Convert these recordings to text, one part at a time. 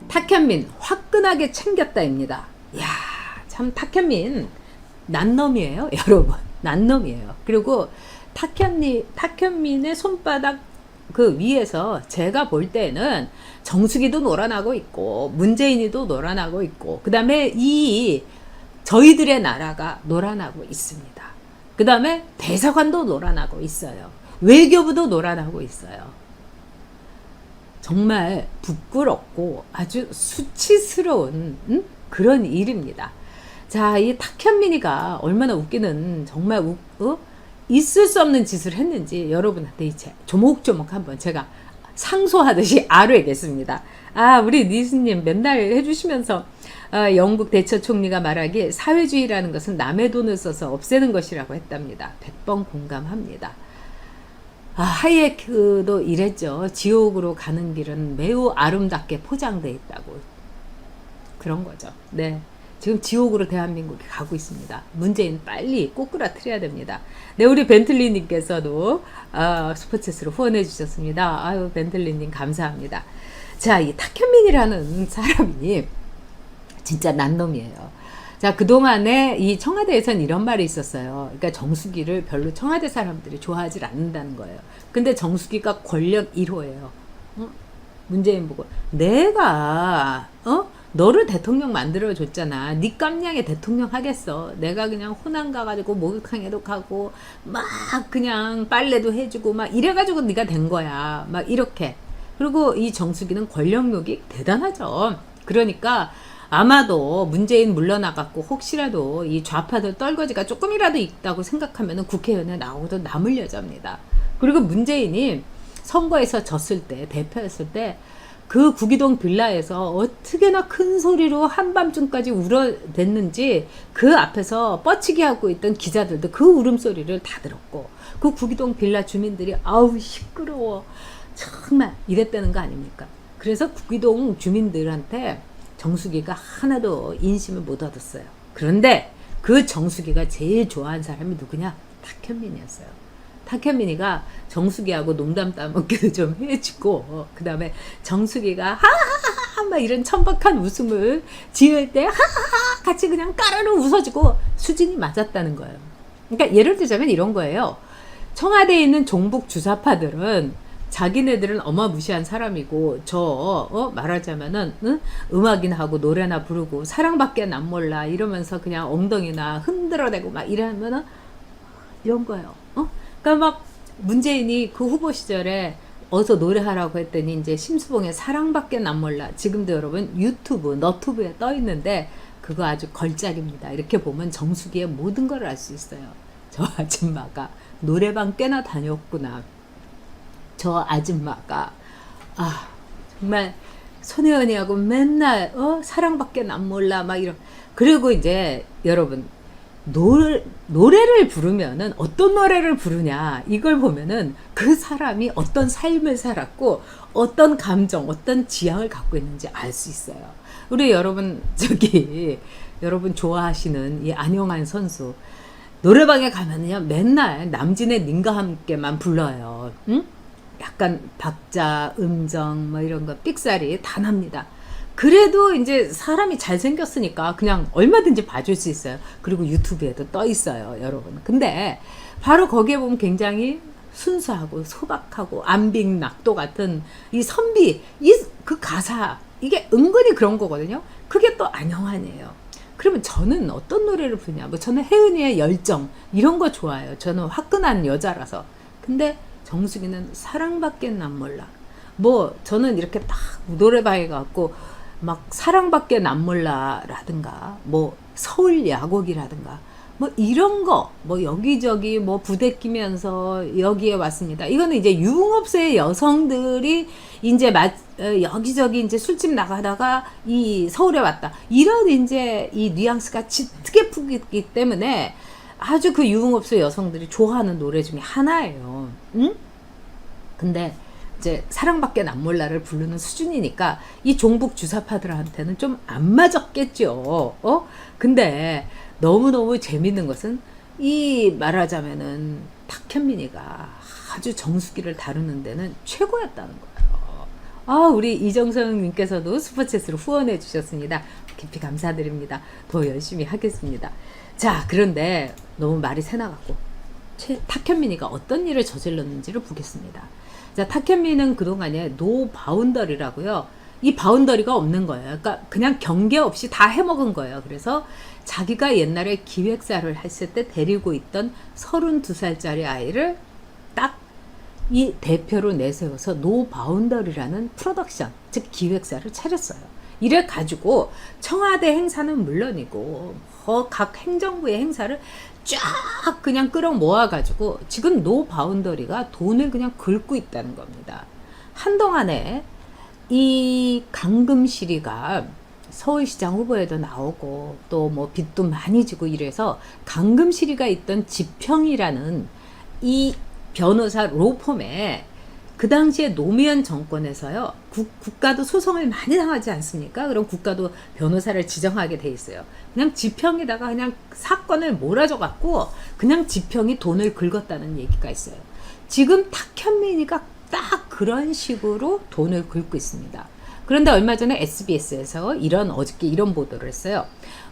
탁현민 화끈하게 챙겼다입니다. 이야, 참 탁현민 난놈이에요, 여러분. 난놈이에요. 그리고 탁현민의 손바닥 그 위에서 제가 볼 때는 정수기도 놀아나고 있고 문재인이도 놀아나고 있고 그 다음에 이 저희들의 나라가 놀아나고 있습니다. 그 다음에 대사관도 놀아나고 있어요. 외교부도 놀아나고 있어요. 정말 부끄럽고 아주 수치스러운 그런 일입니다. 자, 이 탁현민이가 얼마나 웃기는 정말 있을 수 없는 짓을 했는지 여러분한테 이제 조목조목 한번 제가 상소하듯이 아뢰겠습니다. 아, 우리 니스님 맨날 해주시면서 영국 대처 총리가 말하기에 사회주의라는 것은 남의 돈을 써서 없애는 것이라고 했답니다. 100번 공감합니다. 하이에크도 이랬죠. 지옥으로 가는 길은 매우 아름답게 포장되어 있다고. 그런 거죠. 네. 지금 지옥으로 대한민국이 가고 있습니다. 문재인 빨리 꼬꾸라트려야 됩니다. 네, 우리 벤틀리님께서도 슈퍼챗으로 후원해 주셨습니다. 아유, 벤틀리님 감사합니다. 자, 이 탁현민이라는 사람이 진짜 난놈이에요. 자, 그동안에 이 청와대에선 이런 말이 있었어요. 그러니까 정수기를 별로 청와대 사람들이 좋아하지 않는다는 거예요. 근데 정수기가 권력 1호예요. 문재인 보고 내가 너를 대통령 만들어줬잖아. 네 깜냥에 대통령 하겠어. 내가 그냥 호남 가가지고 목욕탕에도 가고 막 그냥 빨래도 해주고 막 이래가지고 네가 된 거야. 막 이렇게. 그리고 이 정수기는 권력욕이 대단하죠. 그러니까 아마도 문재인 물러나갔고 혹시라도 이 좌파들 떨거지가 조금이라도 있다고 생각하면 국회의원에 나오고도 남을 여자입니다. 그리고 문재인이 선거에서 졌을 때, 대표였을 때 그 구기동 빌라에서 어떻게나 큰 소리로 한밤중까지 울어댔는지 그 앞에서 뻗치기 하고 있던 기자들도 그 울음소리를 다 들었고 그 구기동 빌라 주민들이 아우 시끄러워 정말 이랬다는 거 아닙니까? 그래서 구기동 주민들한테 정수기가 하나도 인심을 못 얻었어요. 그런데 그 정수기가 제일 좋아하는 사람이 누구냐? 탁현민이었어요. 탁현민이가 정수기하고 농담 따먹기도 좀 해주고 그 다음에 정수기가 하하하 막 이런 천박한 웃음을 지을 때 하하하 같이 그냥 까르르 웃어주고 수준이 맞았다는 거예요. 그러니까 예를 들자면 이런 거예요. 청와대에 있는 종북 주사파들은 자기네들은 어마무시한 사람이고 말하자면은 음악이나 하고 노래나 부르고 사랑밖에 난 몰라 이러면서 그냥 엉덩이나 흔들어대고 막 이러면은 이런 거예요. 그러니까 막 문재인이 그 후보 시절에 어서 노래하라고 했더니 이제 심수봉의 사랑밖에 난 몰라 지금도 여러분 유튜브 너튜브에 떠 있는데 그거 아주 걸작입니다. 이렇게 보면 정수기의 모든 걸 알 수 있어요. 저 아줌마가 노래방 꽤나 다녔구나. 저 아줌마가 정말 손혜원이하고 맨날 사랑밖에 난 몰라 막 이런. 그리고 이제 여러분 노래를 부르면은 어떤 노래를 부르냐 이걸 보면은 그 사람이 어떤 삶을 살았고 어떤 감정 어떤 지향을 갖고 있는지 알 수 있어요. 우리 여러분 여러분 좋아하시는 이 안영환 선수 노래방에 가면은요 맨날 남진의 님과 함께만 불러요. 응? 약간 박자, 음정 뭐 이런 거 삑사리 다 납니다. 그래도 이제 사람이 잘생겼으니까 그냥 얼마든지 봐줄 수 있어요. 그리고 유튜브에도 떠 있어요, 여러분. 근데 바로 거기에 보면 굉장히 순수하고 소박하고 안빅낙도 같은 이 선비, 그 가사 이게 은근히 그런 거거든요. 그게 또 안영환이에요. 그러면 저는 어떤 노래를 부르냐? 뭐 저는 혜은이의 열정 이런 거 좋아해요. 저는 화끈한 여자라서. 근데 정수기는 사랑밖에 난 몰라. 뭐 저는 이렇게 딱 노래방에 가고 막 사랑밖에 난 몰라라든가 뭐 서울 야곡이라든가 뭐 이런 거 뭐 여기저기 뭐 부대 끼면서 여기에 왔습니다. 이거는 이제 유흥업소의 여성들이 이제 여기저기 이제 술집 나가다가 이 서울에 왔다. 이런 이제 이 뉘앙스가 짙게 풀기 때문에 아주 그 유흥업소 여성들이 좋아하는 노래 중에 하나예요. 응? 근데 이제 사랑밖에 난 몰라를 부르는 수준이니까 이 종북 주사파들한테는 좀 안 맞았겠죠. 근데 너무너무 재밌는 것은 이 말하자면은 탁현민이가 아주 정수기를 다루는 데는 최고였다는 거예요. 아, 우리 이정성님께서도 슈퍼챗으로 후원해 주셨습니다. 깊이 감사드립니다. 더 열심히 하겠습니다. 자, 그런데 너무 말이 새나갔고 탁현민이가 어떤 일을 저질렀는지를 보겠습니다. 자, 탁현민은 그동안에 노 바운더리라고요. 이 바운더리가 없는 거예요. 그러니까 그냥 경계 없이 다 해먹은 거예요. 그래서 자기가 옛날에 기획사를 했을 때 데리고 있던 32살짜리 아이를 딱 이 대표로 내세워서 노 바운더리라는 프로덕션, 즉 기획사를 차렸어요. 이래 가지고 청와대 행사는 물론이고 각 행정부의 행사를 쫙 그냥 끌어 모아 가지고 지금 노 바운더리가 돈을 그냥 긁고 있다는 겁니다. 한동안에 이 강금실이가 서울시장 후보에도 나오고 또 뭐 빚도 많이 지고 이래서 강금실이가 있던 지평이라는 이 변호사 로펌에 그 당시에 노무현 정권에서요, 국가도 소송을 많이 당하지 않습니까? 그럼 국가도 변호사를 지정하게 돼 있어요. 그냥 지평에다가 그냥 사건을 몰아줘 갖고 그냥 지평이 돈을 긁었다는 얘기가 있어요. 지금 탁현민이가 딱 그런 식으로 돈을 긁고 있습니다. 그런데 얼마 전에 SBS에서 어저께 이런 보도를 했어요.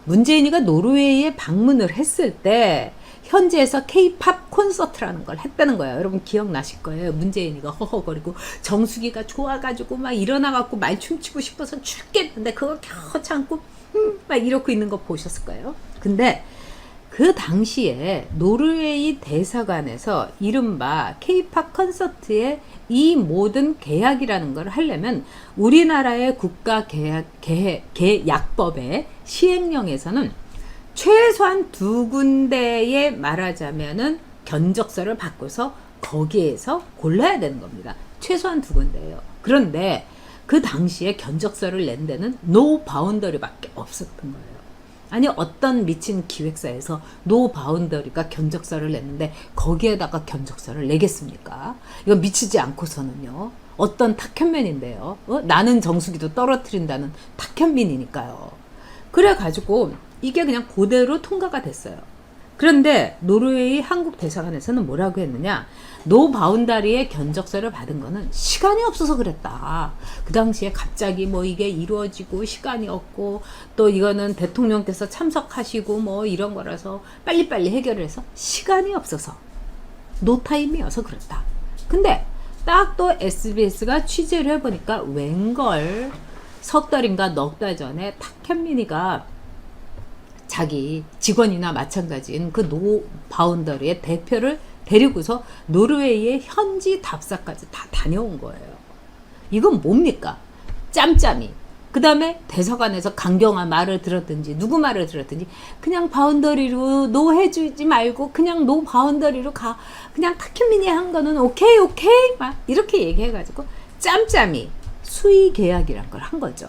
문재인이가 노르웨이에 방문을 했을 때 현지에서 K-팝 콘서트라는 걸 했다는 거예요. 여러분 기억나실 거예요. 문재인이가 허허거리고 정수기가 좋아가지고 막 일어나갖고 말 춤추고 싶어서 죽겠는데 그걸 겨우 참고 막 이러고 있는 거 보셨을 거예요. 근데 그 당시에 노르웨이 대사관에서 이른바 K-팝 콘서트의 이 모든 계약이라는 걸 하려면 우리나라의 국가 계약법의 시행령에서는 최소한 2군데에 말하자면은 견적서를 받고서 거기에서 골라야 되는 겁니다. 최소한 2군데예요. 그런데 그 당시에 견적서를 낸 데는 노 바운더리밖에 없었던 거예요. 아니 어떤 미친 기획사에서 노 바운더리가 견적서를 냈는데 거기에다가 견적서를 내겠습니까? 이건 미치지 않고서는요. 어떤 탁현민인데요. 나는 정수기도 떨어뜨린다는 탁현민이니까요. 그래가지고 이게 그냥 그대로 통과가 됐어요. 그런데 노르웨이 한국 대사관에서는 뭐라고 했느냐? 노 바운다리의 견적서를 받은 거는 시간이 없어서 그랬다. 그 당시에 갑자기 뭐 이게 이루어지고 시간이 없고 또 이거는 대통령께서 참석하시고 뭐 이런 거라서 빨리빨리 해결을 해서 시간이 없어서 노타임이어서 그랬다. 근데 딱 또 SBS가 취재를 해보니까 웬걸 석 달인가 넉 달 전에 탁현민이가 자기 직원이나 마찬가지인 그 노 바운더리의 대표를 데리고서 노르웨이의 현지 답사까지 다 다녀온 거예요. 이건 뭡니까? 짬짬이. 그 다음에 대사관에서 강경한 말을 들었든지 누구 말을 들었든지 그냥 바운더리로 노 해주지 말고 그냥 노 바운더리로 가. 그냥 탁현민이 한 거는 오케이 막 이렇게 얘기해가지고 짬짬이 수의 계약이란 걸 한 거죠.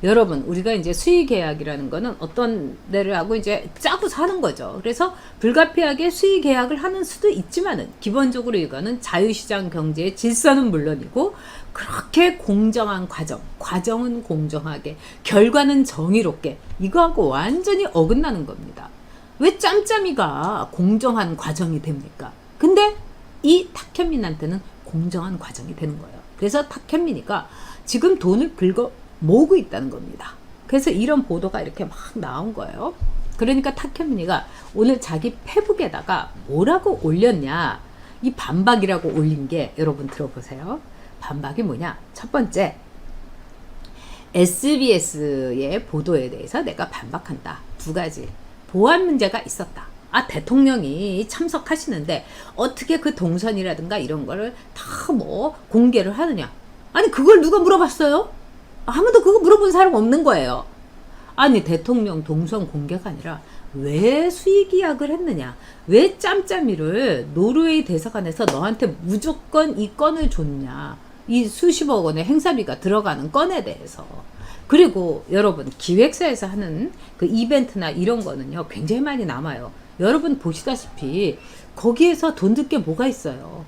여러분 우리가 이제 수의 계약이라는 거는 어떤 데를 하고 이제 짜고 사는 거죠. 그래서 불가피하게 수의 계약을 하는 수도 있지만은 기본적으로 이거는 자유시장 경제의 질서는 물론이고 그렇게 공정한 과정은 공정하게 결과는 정의롭게 이거하고 완전히 어긋나는 겁니다. 왜 짬짬이가 공정한 과정이 됩니까? 근데 이 탁현민한테는 공정한 과정이 되는 거예요. 그래서 탁현민이가 지금 돈을 긁어 모으고 있다는 겁니다. 그래서 이런 보도가 이렇게 막 나온 거예요. 그러니까 탁현민이가 오늘 자기 페북에다가 뭐라고 올렸냐, 이 반박이라고 올린 게 여러분 들어보세요. 반박이 뭐냐? 첫 번째, SBS의 보도에 대해서 내가 반박한다. 2가지. 보안 문제가 있었다. 대통령이 참석하시는데 어떻게 그 동선이라든가 이런 거를 다 뭐 공개를 하느냐? 아니 그걸 누가 물어봤어요? 아무도 그거 물어본 사람 없는 거예요. 아니 대통령 동선 공개가 아니라 왜 수의계약을 했느냐, 왜 짬짬이를 노르웨이 대사관에서 너한테 무조건 이 건을 줬냐, 이 수십억 원의 행사비가 들어가는 건에 대해서. 그리고 여러분 기획사에서 하는 그 이벤트나 이런 거는요 굉장히 많이 남아요. 여러분 보시다시피 거기에서 돈 들 게 뭐가 있어요.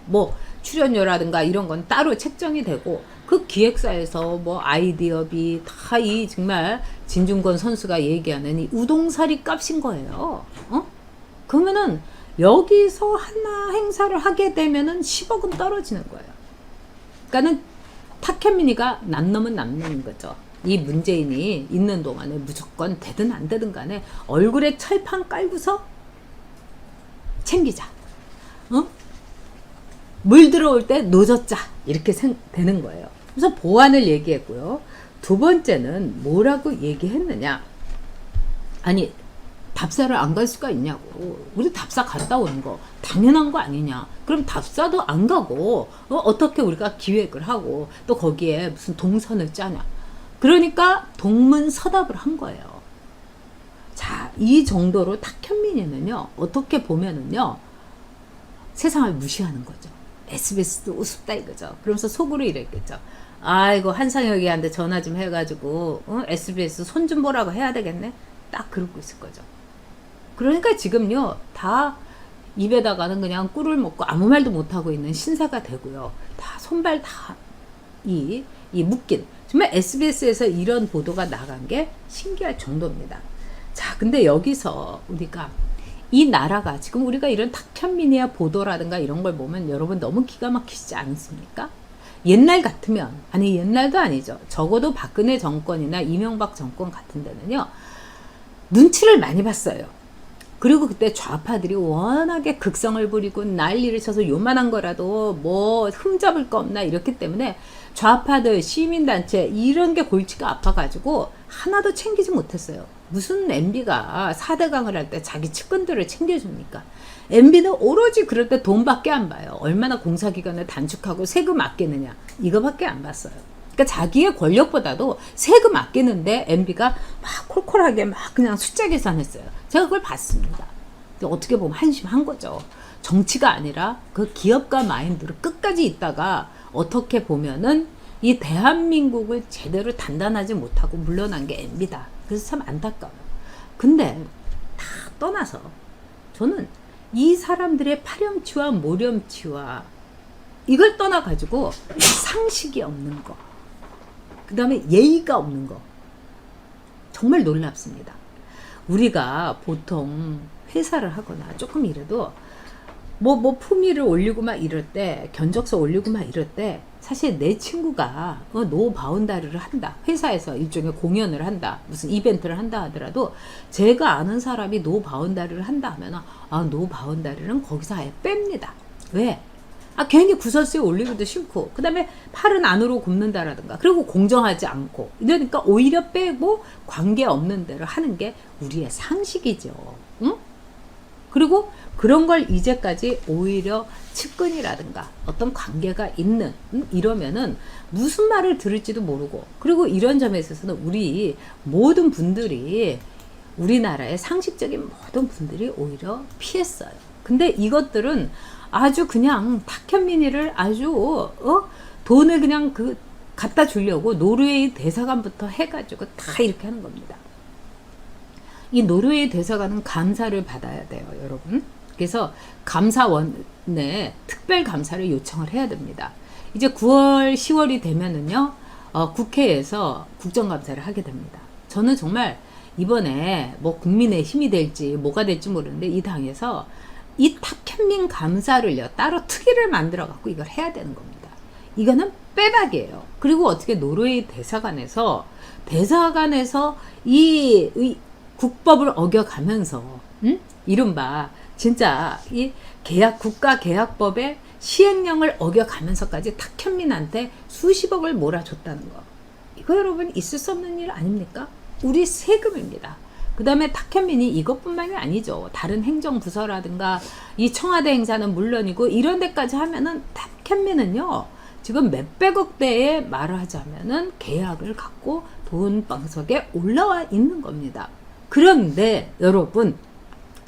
뭐 출연료라든가 이런 건 따로 책정이 되고 그 기획사에서 뭐 아이디어비 다 이 정말 진중권 선수가 얘기하는 이 우동사리 값인 거예요. 그 그러면은 여기서 하나 행사를 하게 되면은 10억은 떨어지는 거예요. 그러니까는 탁현민이가 남놈은 남놈인 거죠. 이 문재인이 있는 동안에 무조건 되든 안 되든 간에 얼굴에 철판 깔고서 챙기자. 물 들어올 때 노젓자. 이렇게 되는 거예요. 그래서 보완을 얘기했고요. 두 번째는 뭐라고 얘기했느냐. 아니 답사를 안 갈 수가 있냐고. 우리 답사 갔다 오는 거 당연한 거 아니냐. 그럼 답사도 안 가고 어떻게 우리가 기획을 하고 또 거기에 무슨 동선을 짜냐. 그러니까 동문서답을 한 거예요. 자, 이 정도로 탁현민이는요, 어떻게 보면은요, 세상을 무시하는 거죠. SBS도 우습다 이거죠. 그러면서 속으로 이랬겠죠. 아이고 한상혁이한테 전화 좀 해가지고 SBS 손 좀 보라고 해야 되겠네. 딱 그러고 있을 거죠. 그러니까 지금요 다 입에다가는 그냥 꿀을 먹고 아무 말도 못하고 있는 신사가 되고요. 다 손발 다 이 묶인. 정말 SBS에서 이런 보도가 나간 게 신기할 정도입니다. 자, 근데 여기서 우리가 이 나라가 지금 우리가 이런 탁현민이야 보도라든가 이런 걸 보면 여러분 너무 기가 막히지 않습니까? 옛날 같으면, 아니 옛날도 아니죠. 적어도 박근혜 정권이나 이명박 정권 같은 데는요. 눈치를 많이 봤어요. 그리고 그때 좌파들이 워낙에 극성을 부리고 난리를 쳐서 요만한 거라도 뭐 흠잡을 거 없나 이렇기 때문에 좌파들, 시민단체 이런 게 골치가 아파가지고 하나도 챙기지 못했어요. 무슨 MB가 4대강을 할 때 자기 측근들을 챙겨줍니까? MB는 오로지 그럴 때 돈밖에 안 봐요. 얼마나 공사기간을 단축하고 세금 아끼느냐 이거밖에 안 봤어요. 그러니까 자기의 권력보다도 세금 아끼는데 MB가 막 콜콜하게 막 그냥 숫자 계산했어요. 제가 그걸 봤습니다. 어떻게 보면 한심한 거죠. 정치가 아니라 그 기업가 마인드로 끝까지 있다가 어떻게 보면은 이 대한민국을 제대로 단단하지 못하고 물러난 게 MB다. 그래서 참 안타까워요. 근데 다 떠나서 저는 이 사람들의 파렴치와 모렴치와 이걸 떠나가지고 상식이 없는 거, 그 다음에 예의가 없는 거 정말 놀랍습니다. 우리가 보통 회사를 하거나 조금 이래도 뭐 품위를 올리고 막 이럴 때, 견적서 올리고 막 이럴 때 사실 내 친구가 노 바운다리를 한다, 회사에서 일종의 공연을 한다, 무슨 이벤트를 한다 하더라도 제가 아는 사람이 노 바운다리를 한다 하면 노 바운다리는 거기서 아예 뺍니다. 왜? 괜히 구설수에 올리기도 싫고, 그 다음에 팔은 안으로 굽는다라든가, 그리고 공정하지 않고, 이러니까 오히려 빼고 관계없는 대로 하는 게 우리의 상식이죠. 응? 그리고 그런 걸 이제까지 오히려 측근이라든가 어떤 관계가 있는, 이러면은 무슨 말을 들을지도 모르고, 그리고 이런 점에 있어서는 우리 모든 분들이, 우리나라의 상식적인 모든 분들이 오히려 피했어요. 근데 이것들은 아주 그냥 탁현민이를 아주 돈을 그냥 갖다 주려고 노르웨이 대사관부터 해가지고 다 이렇게 하는 겁니다. 이 노르웨이 대사관은 감사를 받아야 돼요, 여러분. 그래서 감사원에 특별 감사를 요청을 해야 됩니다. 이제 9월, 10월이 되면은요, 국회에서 국정감사를 하게 됩니다. 저는 정말 이번에 뭐 국민의 힘이 될지 뭐가 될지 모르는데 이 당에서 이 탁현민 감사를요 따로 특위를 만들어 갖고 이걸 해야 되는 겁니다. 이거는 빼박이에요. 그리고 어떻게 노르웨이 대사관에서 이 국법을 어겨가면서 이른바 진짜 이 국가계약법의 시행령을 어겨가면서까지 탁현민한테 수십억을 몰아줬다는 거, 이거 여러분 있을 수 없는 일 아닙니까? 우리 세금입니다. 그 다음에 탁현민이 이것뿐만이 아니죠. 다른 행정부서라든가 이 청와대 행사는 물론이고 이런 데까지 하면은 탁현민은요 지금 몇백억 대의 말을 하자면은 계약을 갖고 돈방석에 올라와 있는 겁니다. 그런데 여러분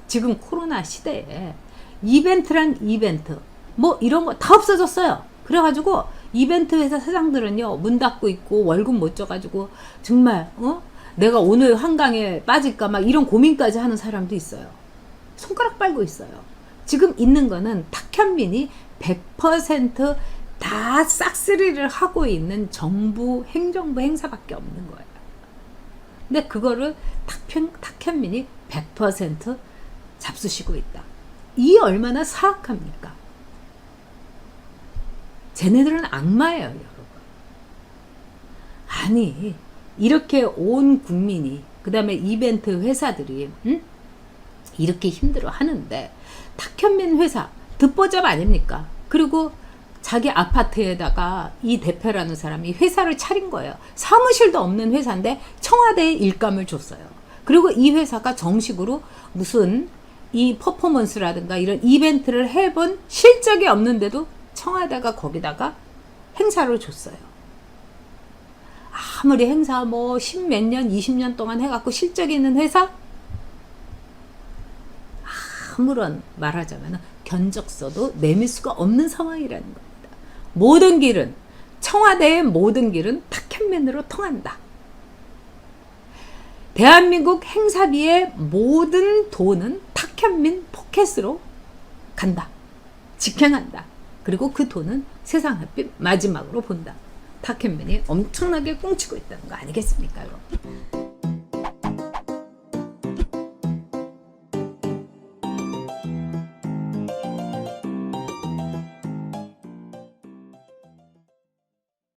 지금 코로나 시대에 이벤트란 이벤트 뭐 이런 거 다 없어졌어요. 그래가지고 이벤트 회사 사장들은요 문 닫고 있고 월급 못 줘가지고 정말 내가 오늘 한강에 빠질까 막 이런 고민까지 하는 사람도 있어요. 손가락 빨고 있어요. 지금 있는 거는 탁현민이 100% 다 싹쓸이를 하고 있는 정부 행정부 행사밖에 없는 거예요. 근데 그거를 탁현민이 100% 잡수시고 있다. 이 얼마나 사악합니까? 쟤네들은 악마예요, 여러분. 아니, 이렇게 온 국민이, 그 다음에 이벤트 회사들이 이렇게 힘들어 하는데 탁현민 회사 듣보잡 아닙니까? 그리고 자기 아파트에다가 이 대표라는 사람이 회사를 차린 거예요. 사무실도 없는 회사인데 청와대에 일감을 줬어요. 그리고 이 회사가 정식으로 무슨 이 퍼포먼스라든가 이런 이벤트를 해본 실적이 없는데도 청와대가 거기다가 행사를 줬어요. 아무리 행사 뭐 10몇 년, 20년 동안 해갖고 실적이 있는 회사? 아무런 말하자면 견적서도 내밀 수가 없는 상황이라는 겁니다. 모든 길은, 청와대의 모든 길은 탁현민으로 통한다. 대한민국 행사비의 모든 돈은 탁현민 포켓으로 간다. 직행한다. 그리고 그 돈은 세상 햇빛 마지막으로 본다. 탁현민이 엄청나게 꽁치고 있다는 거 아니겠습니까, 여러분?